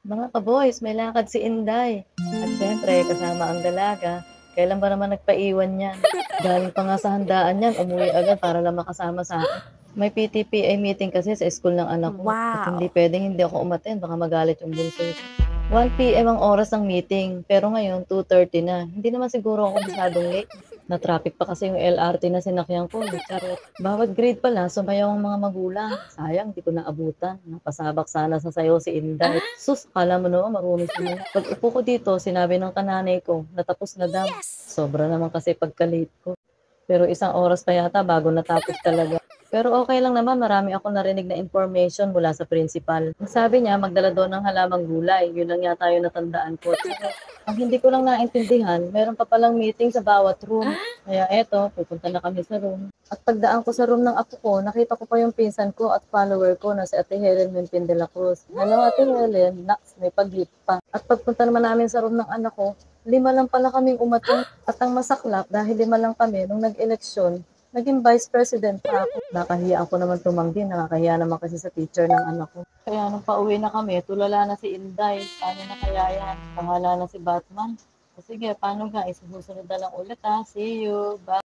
Mga ka-boys, may lakad si Inday. At siyempre, kasama ang dalaga. Kailan ba naman nagpaiwan yan? Galing pa nga sa handaan yan, umuwi agad para lang makasama sa akin. May PTPA meeting kasi sa school ng anak ko. At hindi Wow! pwedeng hindi ako umattend, baka magalit yung bunso ko. 1 PM ang oras ng meeting, pero ngayon 2:30 na. Hindi naman siguro ako masyadong late. Na-traffic pa kasi yung LRT na sinakyan ko, charot. Bawat grade pala sumayaw ang mga magulang. Sayang di ko naabutan, napasabak sana sa sayaw si Inday. Sus, akala mo naman marunong sumayaw. Pag-upo ko dito, sinabi ng kananay ko na tapos na daw. Yes! Sobra naman kasi pagka-late ko. Pero isang oras pa yata bago natapos talaga. Pero okay lang naman, marami akong narinig na information mula sa principal. Ang sabi niya magdala daw ng halamang gulay, yun lang yata yung natandaan ko. Pero ang hindi ko lang naintindihan, meron pa palang meeting sa bawat room. Kaya eto, pupunta na kami sa room. At pagdaan ko sa room ng apo ko, nakita ko pa yung pinsan ko at follower ko na si Ate Helen Menpin de la Cruz. Hello Ate Helen, naks, may pag-gift pa. At pagpunta naman namin sa room ng anak ko, 5 lang pala kaming umattend. At ang masaklap, dahil 5 lang kami nung nag-eleksyon, naging vice president pa ako. Nakahiya ako naman tumanggi, nakakahiya naman kasi sa teacher ng anak ko. Kaya nung pauwi na kami, tulala na si Inday. Paano na kaya yan? Bahala na si Batman. O sige, paano guys? Susunod na lang ulit ha. See you. Bye.